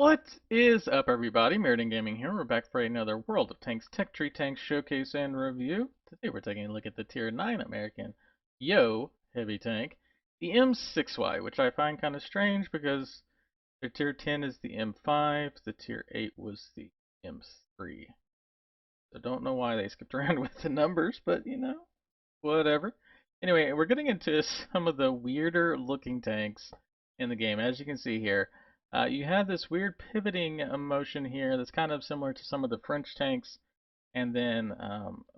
What is up, everybody? Meriden Gaming here. We're back for another World of Tanks Tech Tree Tank Showcase and Review. Today we're taking a look at the Tier 9 American Yo heavy tank, the M6Y, which I find kind of strange because the Tier 10 is the M5, the Tier 8 was the M3. So don't know why they skipped around with the numbers, but whatever. Anyway, we're getting into some of the weirder looking tanks in the game. As you can see here, you have this weird pivoting motion here that's kind of similar to some of the French tanks and then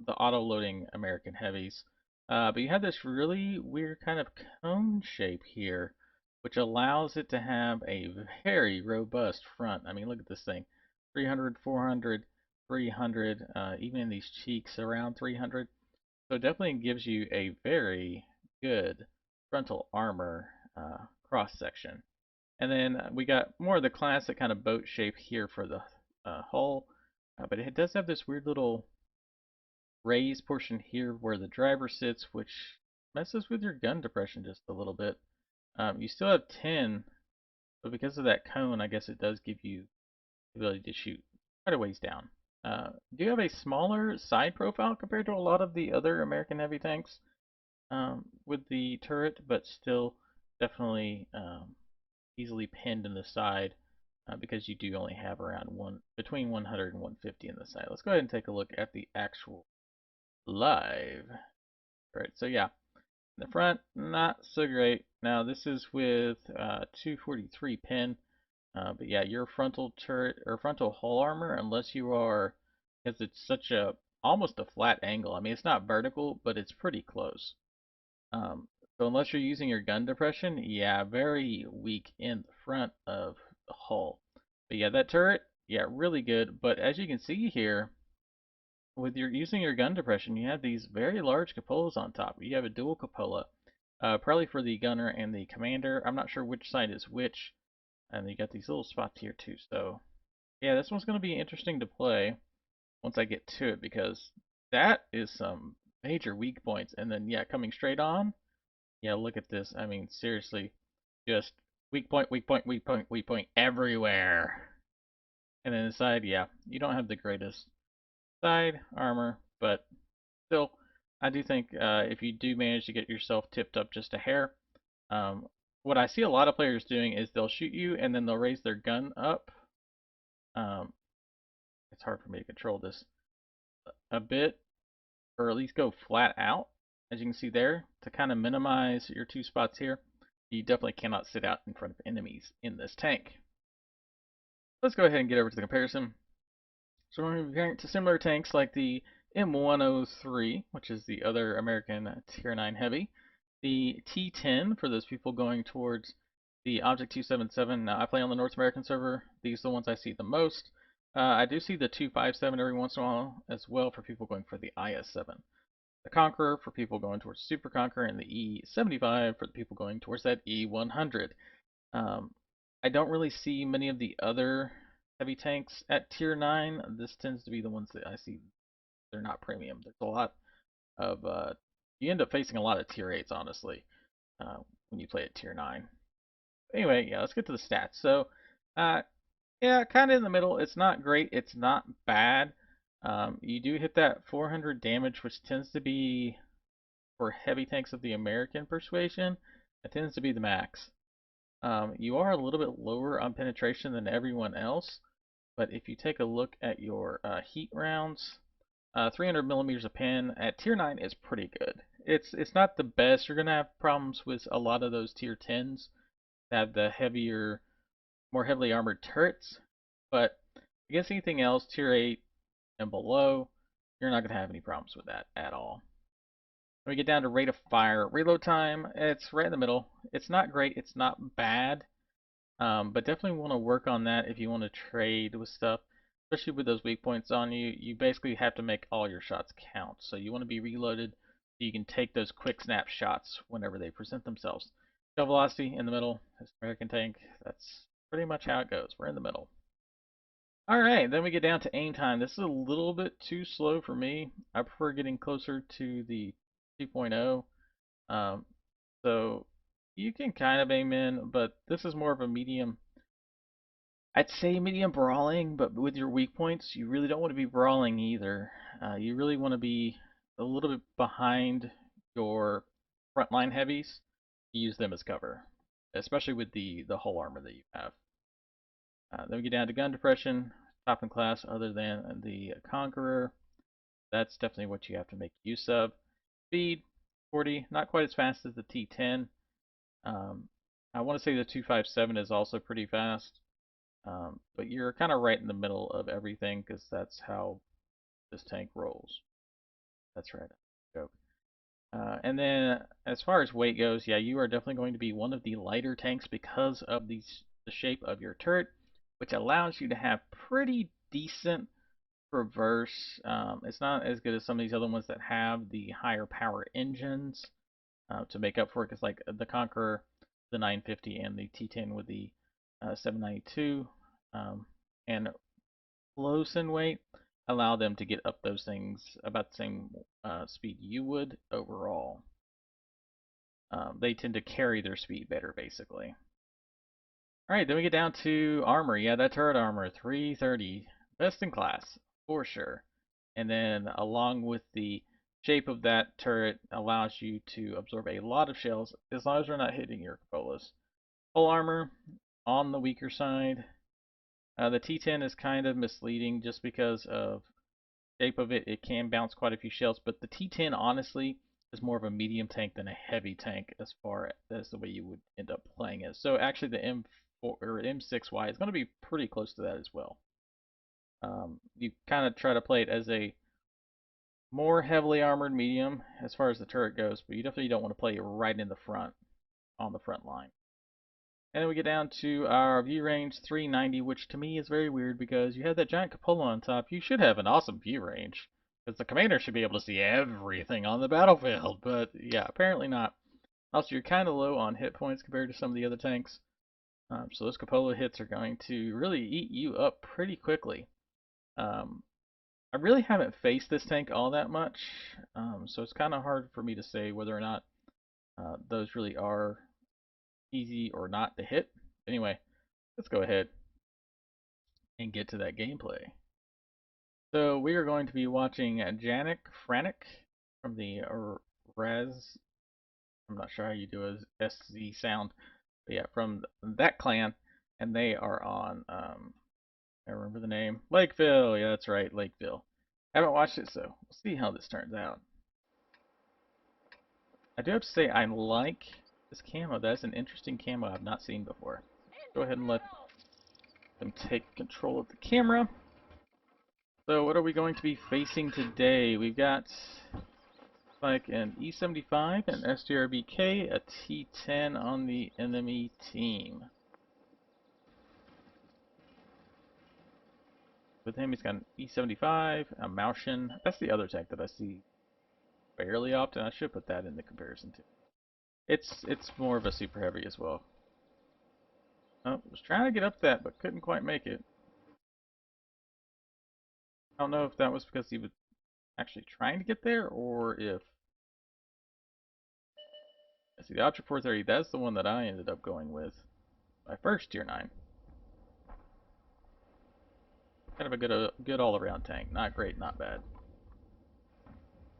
the auto-loading American heavies. But you have this really weird kind of cone shape here, which allows it to have a very robust front. I mean, look at this thing. 300, 400, 300, even in these cheeks around 300. So it definitely gives you a very good frontal armor cross section. And then we got more of the classic kind of boat shape here for the hull, but it does have this weird little raised portion here where the driver sits, which messes with your gun depression just a little bit. You still have 10, but because of that cone, I guess it does give you the ability to shoot quite a ways down. Do you have a smaller side profile compared to a lot of the other American heavy tanks with the turret, but still definitely easily pinned in the side because you do only have around between 100 and 150 in the side. Let's go ahead and take a look at the actual live. All right, so yeah, in the front, not so great. Now this is with 243 pin. But yeah, your frontal turret or frontal hull armor, unless you are, because it's such a almost a flat angle. I mean, it's not vertical, but it's pretty close. So unless you're using your gun depression, yeah, very weak in the front of the hull. But yeah, that turret, yeah, really good. But as you can see here, with your using your gun depression, you have these very large cupolas on top. You have a dual cupola, probably for the gunner and the commander. I'm not sure which side is which. And you got these little spots here too. So yeah, this one's going to be interesting to play once I get to it because that is some major weak points. And then yeah, coming straight on, yeah, look at this. I mean, seriously, just weak point, weak point, weak point, weak point everywhere. And then inside, yeah, you don't have the greatest side armor, but still, I do think if you do manage to get yourself tipped up just a hair, um, what I see a lot of players doing is they'll shoot you and then they'll raise their gun up. Um, it's hard for me to control this a bit, or at least go flat out, as you can see there, to kind of minimize your two spots here. You definitely cannot sit out in front of enemies in this tank. Let's go ahead and get over to the comparison. So we're comparing to similar tanks like the M103, which is the other American Tier 9 Heavy, the T10 for those people going towards the Object 277. Now, I play on the North American server. These are the ones I see the most. I do see the 257 every once in a while as well for people going for the IS-7. The Conqueror for people going towards Super Conqueror, and the E75 for the people going towards that E100. I don't really see many of the other heavy tanks at tier 9. This tends to be the ones that I see. They're not premium. There's a lot of, you end up facing a lot of tier 8s, honestly, when you play at tier 9. Anyway, yeah, let's get to the stats. So, yeah, kind of in the middle. It's not great. It's not bad. You do hit that 400 damage, which tends to be, for heavy tanks of the American persuasion, it tends to be the max. You are a little bit lower on penetration than everyone else, but if you take a look at your heat rounds, 300 millimeters of pen at tier 9 is pretty good. It's not the best. You're gonna have problems with a lot of those tier 10s that have the heavier, more heavily armored turrets, but against anything else, tier 8 and below, you're not gonna have any problems with that at all. When we get down to rate of fire, reload time, it's right in the middle. It's not great. It's not bad. But definitely want to work on that if you want to trade with stuff, especially with those weak points on you. You basically have to make all your shots count. So you want to be reloaded so you can take those quick snap shots whenever they present themselves. Shell velocity in the middle. This American tank, that's pretty much how it goes. We're in the middle. Alright, then we get down to aim time. This is a little bit too slow for me. I prefer getting closer to the 2.0. So you can kind of aim in, but this is more of a medium. I'd say medium brawling, but with your weak points, you really don't want to be brawling either. You really want to be a little bit behind your frontline heavies. Use them as cover, especially with the hull armor that you have. Then we get down to gun depression, top in class other than the Conqueror. That's definitely what you have to make use of. Speed, 40, not quite as fast as the T10. I want to say the 257 is also pretty fast, but you're kind of right in the middle of everything because that's how this tank rolls. That's right. Joke. And then as far as weight goes, yeah, you are definitely going to be one of the lighter tanks because of the shape of your turret, which allows you to have pretty decent reverse. It's not as good as some of these other ones that have the higher power engines to make up for it, because like the Conqueror, the 950, and the T10 with the 792, and close in weight, allow them to get up those things about the same speed you would overall. They tend to carry their speed better, basically. Alright, then we get down to armor. Yeah, that turret armor, 330. Best in class, for sure. And then along with the shape of that turret allows you to absorb a lot of shells as long as they're not hitting your cupolas. Full armor, on the weaker side. The T10 is kind of misleading just because of shape of it. It can bounce quite a few shells, but the T10 honestly is more of a medium tank than a heavy tank as far as the way you would end up playing it. So actually the M4 or M6Y is going to be pretty close to that as well. You kind of try to play it as a more heavily armored medium as far as the turret goes, but you definitely don't want to play it right in the front on the front line. And then we get down to our view range 390, which to me is very weird because you have that giant cupola on top. You should have an awesome view range because the commander should be able to see everything on the battlefield. But yeah, apparently not. Also, you're kind of low on hit points compared to some of the other tanks. So those cupola hits are going to really eat you up pretty quickly. I really haven't faced this tank all that much, so it's kind of hard for me to say whether or not those really are easy or not to hit. Anyway, let's go ahead and get to that gameplay. So we are going to be watching Janik Franik from the Raz. I'm not sure how you do a SZ sound, but yeah, from that clan, and they are on. I remember the name, Lakeville. Yeah, that's right, Lakeville. Haven't watched it, so we'll see how this turns out. I do have to say I like this camo. That's an interesting camo I've not seen before. Go ahead and let them take control of the camera. So what are we going to be facing today? We've got like an E75, an STRBK, a T10 on the enemy team. With him, he's got an E75, a Maushan. That's the other tank that I see fairly often. I should put that in the comparison too. It's more of a super heavy as well. Oh, was trying to get up that, but couldn't quite make it. I don't know if that was because he was actually trying to get there, or if... I see the Ultra 430, that's the one that I ended up going with. My first tier 9. Kind of a good all-around tank. Not great, not bad.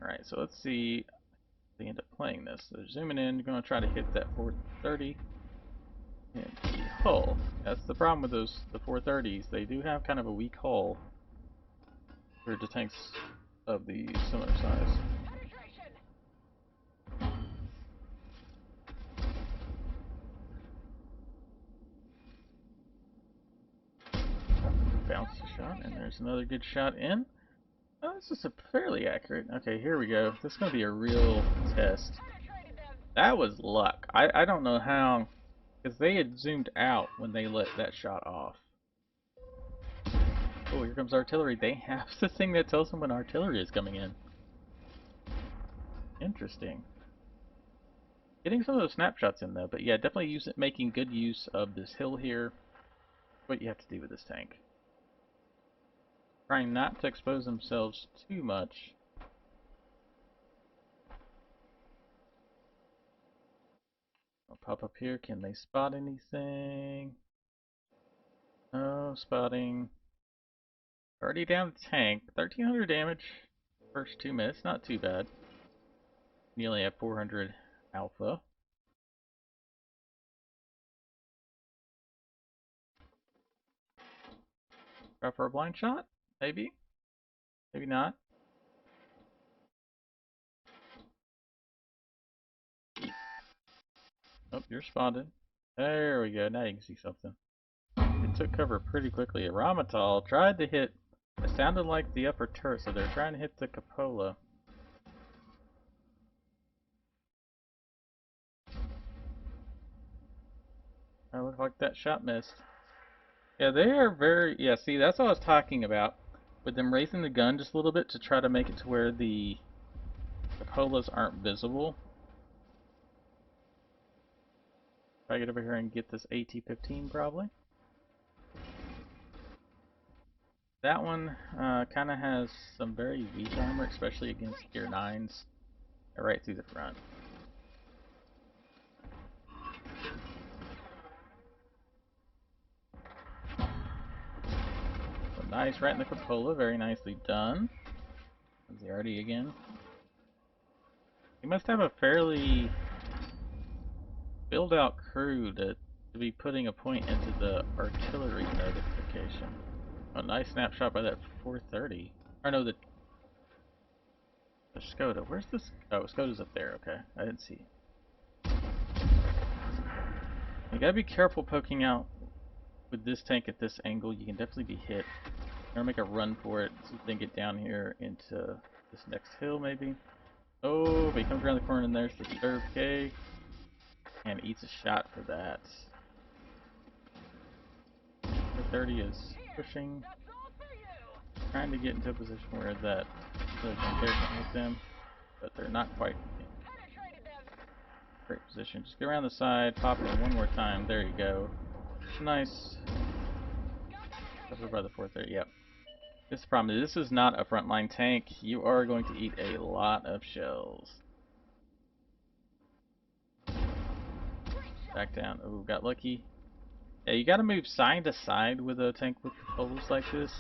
Alright, so let's see if they end up playing this. So zooming in, going to try to hit that 430. And the hull. That's the problem with the 430s. They do have kind of a weak hull compared to tanks of the similar size. Bounce shot, and there's another good shot in. Oh, this is a fairly accurate. Okay, here we go. This is going to be a real test. That was luck. I don't know how, because they had zoomed out when they let that shot off. Oh, here comes artillery. They have the thing that tells them when artillery is coming in. Interesting. Getting some of those snapshots in though, but yeah, definitely making good use of this hill here. What you have to do with this tank. Trying not to expose themselves too much. I'll pop up here. Can they spot anything? Oh, spotting. Already down the tank. 1300 damage. First 2 minutes, not too bad. Nearly at 400 alpha. Try for a blind shot? Maybe? Maybe not. Oh, you're spotted. There we go, now you can see something. It took cover pretty quickly. Ramatal tried to hit, it sounded like the upper turret, so they're trying to hit the cupola. It looked like that shot missed. Yeah, they are very, yeah, see, that's what I was talking about. With them raising the gun just a little bit to try to make it to where the cupolas aren't visible. If I get over here and get this AT-15 probably. That one kind of has some very weak armor, especially against tier 9s. Right through the front. So nice, right in the cupola, very nicely done. Is he already again? He must have a fairly build out crew to be putting a point into the artillery notification. A nice snapshot by that 430. Or no, the Skoda. Where's this? Oh, Skoda's up there. Okay, I didn't see. You gotta be careful poking out with this tank at this angle. You can definitely be hit. Or make a run for it. See if they can get down here into this next hill, maybe. Oh, but he comes around the corner and there's the Sturb K. And eats a shot for that. 30 is pushing. Trying to get into a position where that can hit them. But they're not quite in great position. Just get around the side, pop it in one more time. There you go. Nice. Covered by the 430, yep. This is the problem. This is not a frontline tank. You are going to eat a lot of shells. Back down. Oh, got lucky. Yeah, you gotta move side to side with a tank with cupolas like this.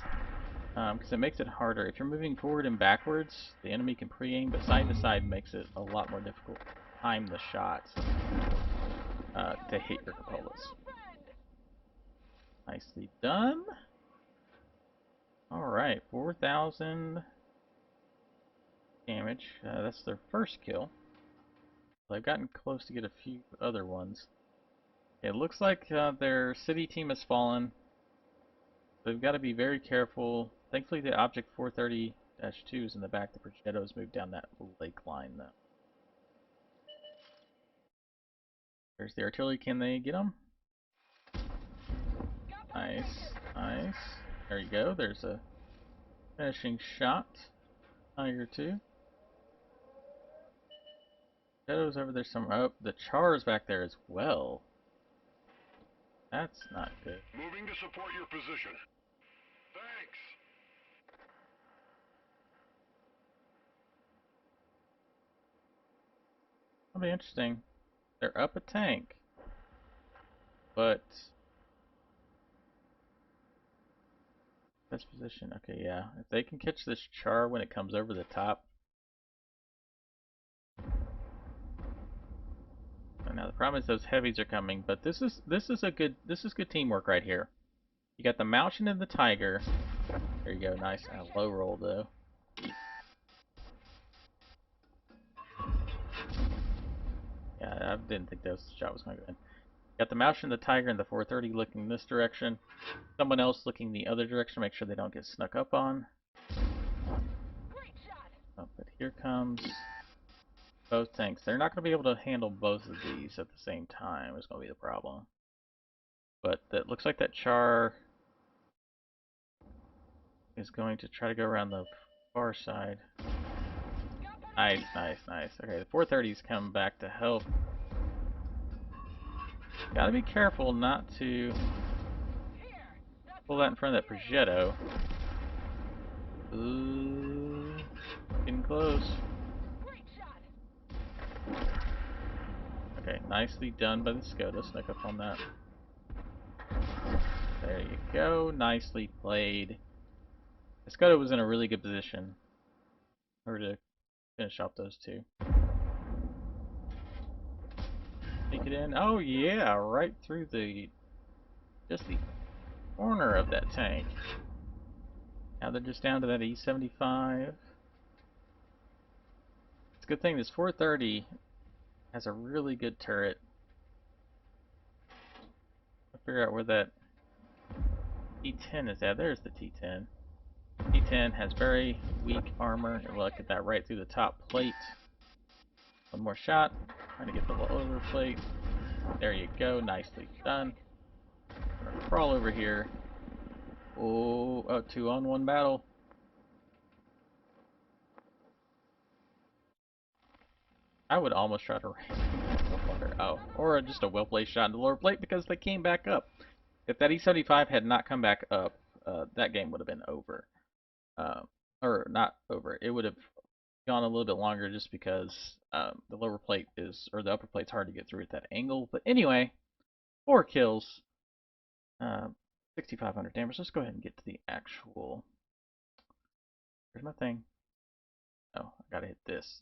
Because it makes it harder. If you're moving forward and backwards, the enemy can pre-aim, but side to side makes it a lot more difficult to time the shots to hit your cupolas. Nicely done. Alright, 4,000 damage. That's their first kill. They've gotten close to get a few other ones. It looks like their city team has fallen. They've got to be very careful. Thankfully, the Object 430-2 is in the back. The Progettos moved down that lake line, though. There's the artillery. Can they get them? Nice, nice. There you go. There's a finishing shot. Tiger 2. Progettos over there somewhere. Oh, the Char's back there as well. That's not good. Moving to support your position. Thanks. That'll be interesting. They're up a tank, but best position. Okay, yeah. If they can catch this Char when it comes over the top. So now the problem is those heavies are coming, but this is good teamwork right here. You got the Malchin and the Tiger. There you go, nice low roll though. Yeah, I didn't think that shot was going to go in. Got the Malchin and the Tiger and the 430 looking this direction. Someone else looking the other direction, make sure they don't get snuck up on. Oh, but here comes both tanks. They're not going to be able to handle both of these at the same time. Is going to be the problem. But that looks like that Char is going to try to go around the far side. Nice, nice, nice. Okay, the 430's come back to help. Gotta be careful not to pull that in front of that Progetto. Ooh, getting close. Okay, nicely done by the Skoda. Snuck up on that. There you go. Nicely played. Escoto was in a really good position to finish off those two. Take it in. Oh yeah, right through just the corner of that tank. Now they're just down to that E75. It's a good thing this 430 has a really good turret. I'll figure out where that T10 is at. There's the T10. T10 has very weak armor. Look at that right through the top plate. One more shot. Trying to get the lower plate. There you go. Nicely done. I'm gonna crawl over here. Oh, 2-on-1 battle. I would almost try to raise water. Oh, or just a well-placed shot in the lower plate because they came back up. If that E75 had not come back up, that game would have been over. Uh, or not over. It would have gone a little bit longer just because the lower plate is, or the upper plate's hard to get through at that angle. But anyway, 4 kills, 6,500 damage. Let's go ahead and get to the actual. Where's my thing? Oh, I gotta hit this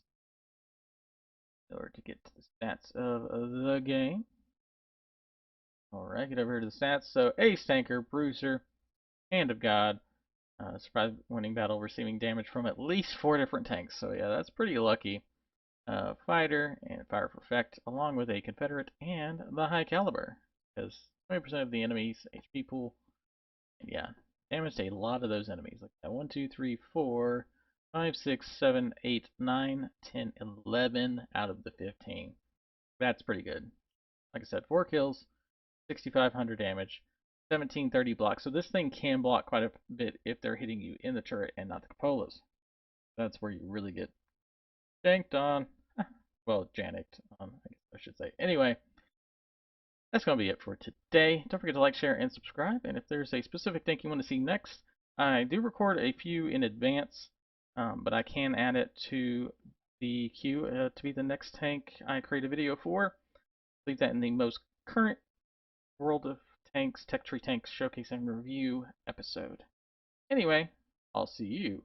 in order to get to the stats of the game. Alright, get over here to the stats. So, Ace Tanker, Bruiser, Hand of God, surprise winning battle, receiving damage from at least 4 different tanks. So yeah, that's pretty lucky. Fighter and Fire for Effect, along with a Confederate and the High Caliber, because 20% of the enemy's HP pool. And yeah, damaged a lot of those enemies. Like that 1, 2, 3, 4, 5, 6, 7, 8, 9, 10, 11 out of the 15. That's pretty good. Like I said, 4 kills, 6,500 damage, 1730 block. So this thing can block quite a bit if they're hitting you in the turret and not the cupolas. That's where you really get janked on. Well, janicked on, I guess I should say. Anyway, that's going to be it for today. Don't forget to like, share, and subscribe. And if there's a specific tank you want to see next, I do record a few in advance, but I can add it to the queue to be the next tank I create a video for. Leave that in the most current World of Tanks, Tech Tree Tanks Showcase and Review episode. Anyway, I'll see you